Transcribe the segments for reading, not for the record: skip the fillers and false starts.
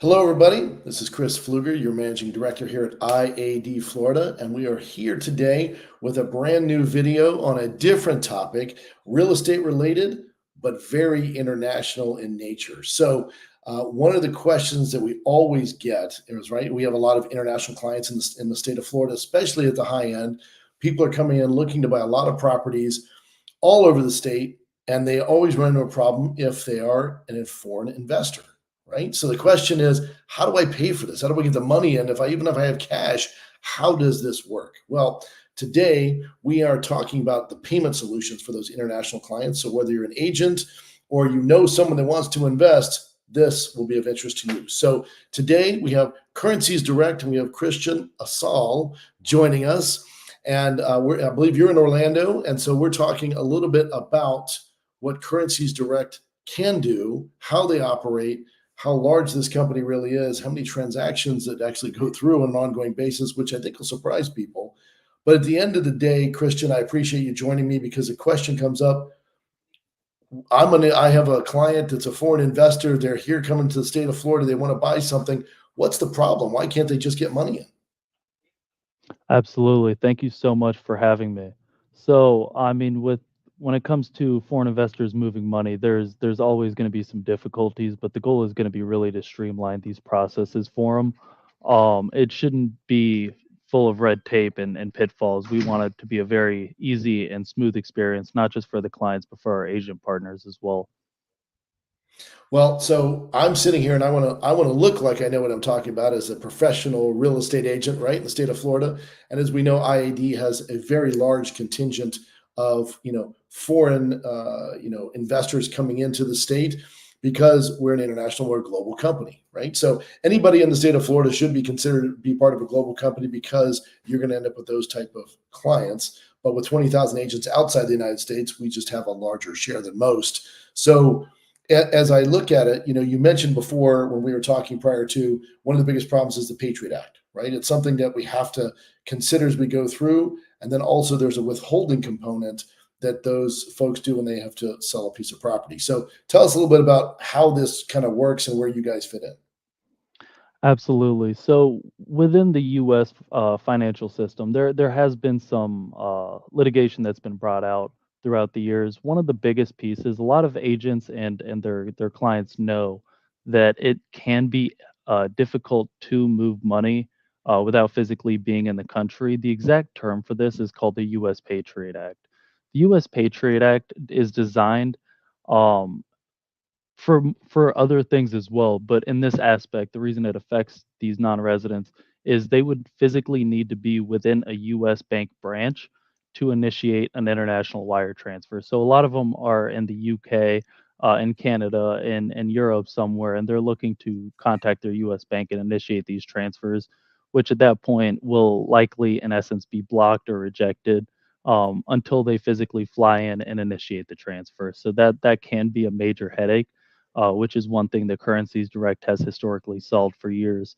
Hello, everybody. This is Chris Pfluger, your managing director here at IAD Florida, and we are here today with a brand new video on a different topic, real estate related, but very international in nature. One of the questions that we always get is right. We have a lot of international clients in the state of Florida, especially at the high end. People are coming in looking to buy a lot of properties all over the state, and they always run into a problem if they are a foreign investor, right? So the question is, how do I pay for this? How do I get the money in? Even if I have cash, how does this work? Well, today we are talking about the payment solutions for those international clients. So whether you're an agent or you know someone that wants to invest, this will be of interest to you. So today we have Currencies Direct and we have Christian Assal joining us. And I believe you're in Orlando. And so we're talking a little bit about what Currencies Direct can do, how they operate, how large this company really is, how many transactions that actually go through on an ongoing basis, which I think will surprise people. But at the end of the day, Christian, I appreciate you joining me because a question comes up. I have a client that's a foreign investor. They're here coming to the state of Florida. They want to buy something. What's the problem? Why can't they just get money in? Absolutely. Thank you so much for having me. With when it comes to foreign investors moving money, there's always going to be some difficulties, but the goal is going to be really to streamline these processes for them. It shouldn't be full of red tape and pitfalls. We want it to be a very easy and smooth experience, not just for the clients, but for our agent partners as well. Well, so I'm sitting here and I want to look like I know what I'm talking about as a professional real estate agent, right, in the state of Florida. And as we know, IAD has a very large contingent of foreign investors coming into the state because we're an international, we're a global company, right? So anybody in the state of Florida should be considered to be part of a global company because you're going to end up with those type of clients. But with 20,000 agents outside the United States, we just have a larger share than most. So as I look at it, you mentioned before when we were talking prior to one of the biggest problems is the Patriot Act, right? It's something that we have to consider as we go through. And then also there's a withholding component that those folks do when they have to sell a piece of property. So tell us a little bit about how this kind of works and where you guys fit in. Absolutely. So within the U.S. Financial system, there has been some litigation that's been brought out throughout the years. One of the biggest pieces, a lot of agents and their clients know that it can be difficult to move money without physically being in the country. The exact term for this is called the U.S. Patriot Act. The U.S. Patriot Act is designed um, for other things as well, but in this aspect, the reason it affects these non-residents is they would physically need to be within a U.S. bank branch to initiate an international wire transfer. So a lot of them are in the UK, in Canada, and Europe somewhere, and they're looking to contact their U.S. bank and initiate these transfers, which at that point will likely, in essence, be blocked or rejected until they physically fly in and initiate the transfer. So that can be a major headache, which is one thing that Currencies Direct has historically solved for years.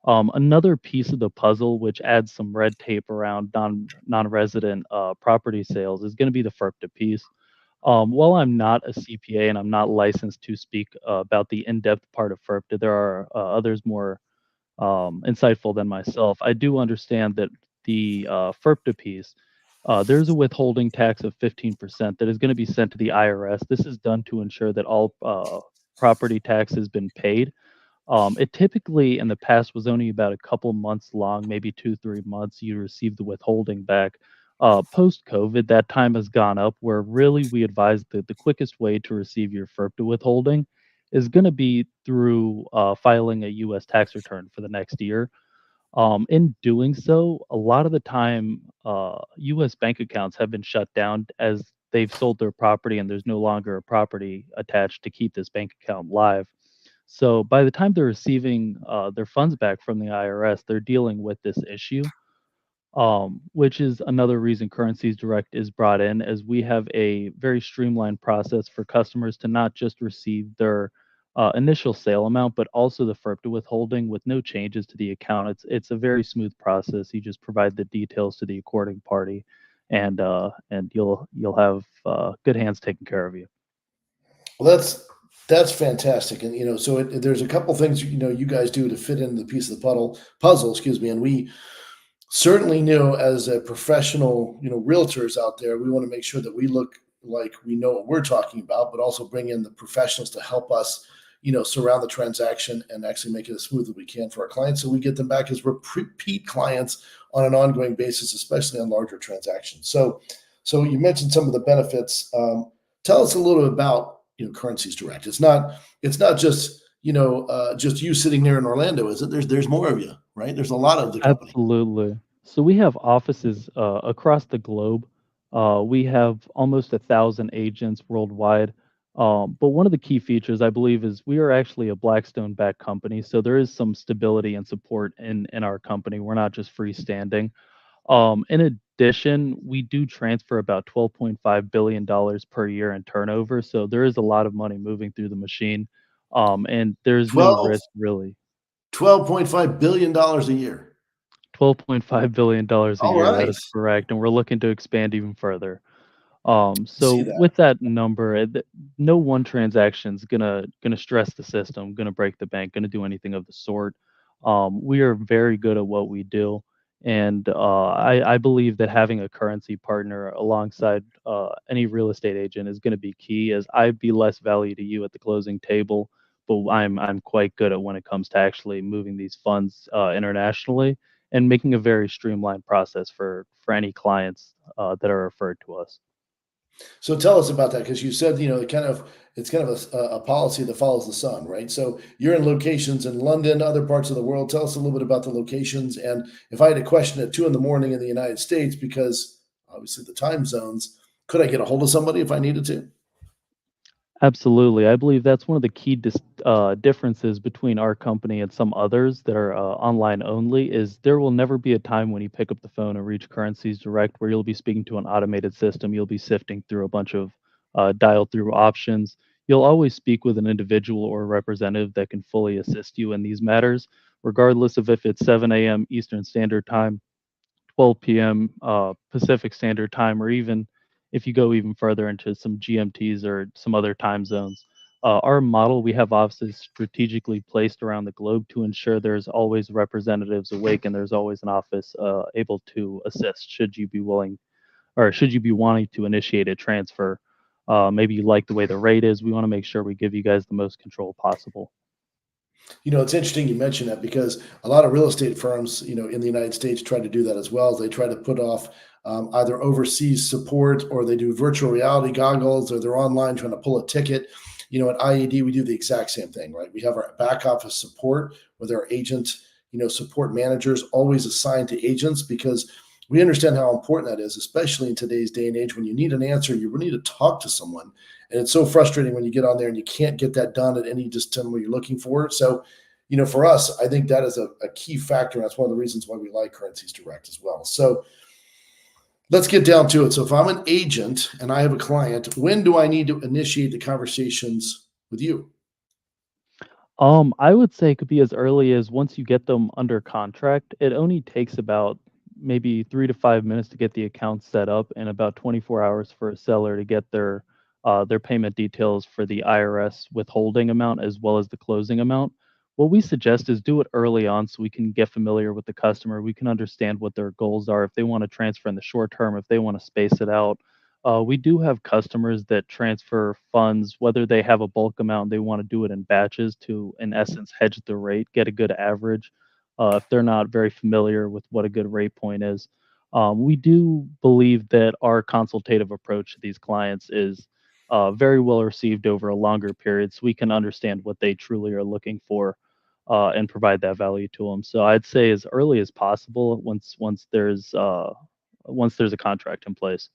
Another piece of the puzzle, which adds some red tape around non-resident property sales, is going to be the FERPTA piece. While I'm not a CPA and I'm not licensed to speak about the in-depth part of FERPTA, there are others more insightful than myself. I do understand that the FERPTA piece, there's a withholding tax of 15% that is going to be sent to the IRS. This is done to ensure that all property tax has been paid. It typically in the past was only about a couple months long, maybe 2, 3 months. You receive the withholding back. Post COVID, that time has gone up. Where really we advise that the quickest way to receive your FERPTA withholding is going to be through filing a U.S. tax return for the next year. In doing so, a lot of the time, U.S. bank accounts have been shut down as they've sold their property and there's no longer a property attached to keep this bank account live. So by the time they're receiving their funds back from the IRS, they're dealing with this issue, which is another reason Currencies Direct is brought in, as we have a very streamlined process for customers to not just receive their initial sale amount, but also the FERPTA withholding with no changes to the account. It's a very smooth process. You just provide the details to the according party, and you'll have good hands taking care of you. Well, That's fantastic. And so there's a couple things you guys do to fit in the piece of the puzzle, excuse me. And we certainly know as a professional, realtors out there, we want to make sure that we look like we know what we're talking about, but also bring in the professionals to help us, surround the transaction and actually make it as smooth as we can for our clients. So we get them back as repeat clients on an ongoing basis, especially on larger transactions. So you mentioned some of the benefits. Tell us a little bit about Currencies Direct. It's not just you sitting there in Orlando, is it? There's more of you, right? There's a lot of the company. Absolutely. So we have offices across the globe. We have almost 1,000 agents worldwide. But one of the key features, I believe, is we are actually a Blackstone-backed company. So there is some stability and support in our company. We're not just freestanding. In addition, we do transfer about $12.5 billion per year in turnover. So there is a lot of money moving through the machine. And there's no 12 risk really. $12.5 billion a year. $12.5 billion a All year, that right. is correct, and we're looking to expand even further. See So that. with that number, no one transaction's gonna stress the system, gonna break the bank, gonna do anything of the sort. We are very good at what we do, and I believe that having a currency partner alongside any real estate agent is gonna be key. As I'd be less value to you at the closing table, but I'm quite good at when it comes to actually moving these funds internationally and making a very streamlined process for any clients that are referred to us. So tell us about that because you said, it's kind of a policy that follows the sun, right? So you're in locations in London, other parts of the world. Tell us a little bit about the locations. And if I had a question at 2 in the morning in the United States, because obviously the time zones, could I get a hold of somebody if I needed to? Absolutely. I believe that's one of the key differences between our company and some others that are online only is there will never be a time when you pick up the phone and reach Currencies Direct where you'll be speaking to an automated system. You'll be sifting through a bunch of dial through options. You'll always speak with an individual or representative that can fully assist you in these matters, regardless of if it's 7 a.m. Eastern Standard Time, 12 p.m. Pacific Standard Time, or even if you go even further into some GMTs or some other time zones. Our model, we have offices strategically placed around the globe to ensure there's always representatives awake and there's always an office able to assist should you be willing or should you be wanting to initiate a transfer. Maybe you like the way the rate is. We want to make sure we give you guys the most control possible. It's interesting you mention that because a lot of real estate firms, in the United States try to do that as well. They try to put off either overseas support or they do virtual reality goggles or they're online trying to pull a ticket. At IAD, we do the exact same thing, right? We have our back office support with our agent, support managers always assigned to agents because we understand how important that is, especially in today's day and age when you need an answer, you really need to talk to someone. And it's so frustrating when you get on there and you can't get that done at any just time where you're looking for it. So, for us, I think that is a key factor. And that's one of the reasons why we like Currencies Direct as well. So let's get down to it. So if I'm an agent and I have a client, when do I need to initiate the conversations with you? I would say it could be as early as once you get them under contract. It only takes about maybe 3 to 5 minutes to get the account set up, and about 24 hours for a seller to get their payment details for the IRS withholding amount as well as the closing amount. What we suggest is do it early on so we can get familiar with the customer. We can understand what their goals are. If they want to transfer in the short term, if they want to space it out, we do have customers that transfer funds, whether they have a bulk amount, they want to do it in batches to, in essence, hedge the rate, get a good average. If they're not very familiar with what a good rate point is, we do believe that our consultative approach to these clients is very well received over a longer period, so we can understand what they truly are looking for and provide that value to them. So I'd say as early as possible once there's a contract in place.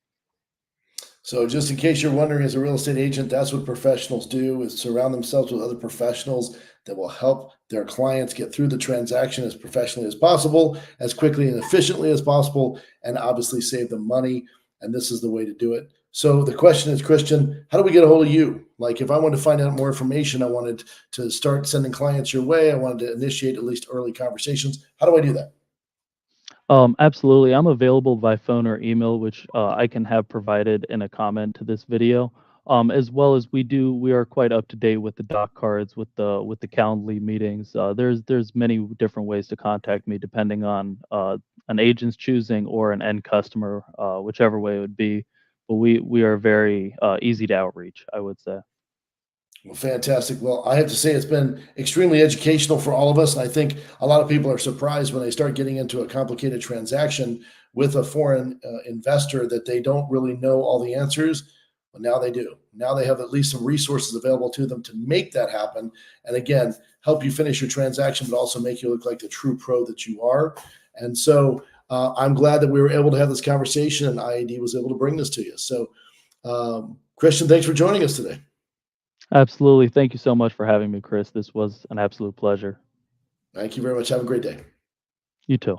So just in case you're wondering, as a real estate agent, that's what professionals do is surround themselves with other professionals that will help their clients get through the transaction as professionally as possible, as quickly and efficiently as possible, and obviously save them money. And this is the way to do it. So the question is, Christian, how do we get a hold of you? Like if I wanted to find out more information, I wanted to start sending clients your way, I wanted to initiate at least early conversations. How do I do that? Absolutely. I'm available by phone or email, which I can have provided in a comment to this video. as well as we are quite up to date with the doc cards, with the Calendly meetings. There's many different ways to contact me depending on an agent's choosing or an end customer, whichever way it would be. But we are very easy to outreach, I would say. Well, fantastic. Well, I have to say it's been extremely educational for all of us. And I think a lot of people are surprised when they start getting into a complicated transaction with a foreign investor that they don't really know all the answers. But now they do. Now they have at least some resources available to them to make that happen. And again, help you finish your transaction, but also make you look like the true pro that you are. And so I'm glad that we were able to have this conversation and IAD was able to bring this to you. So, Christian, thanks for joining us today. Absolutely. Thank you so much for having me, Chris. This was an absolute pleasure. Thank you very much. Have a great day. You too.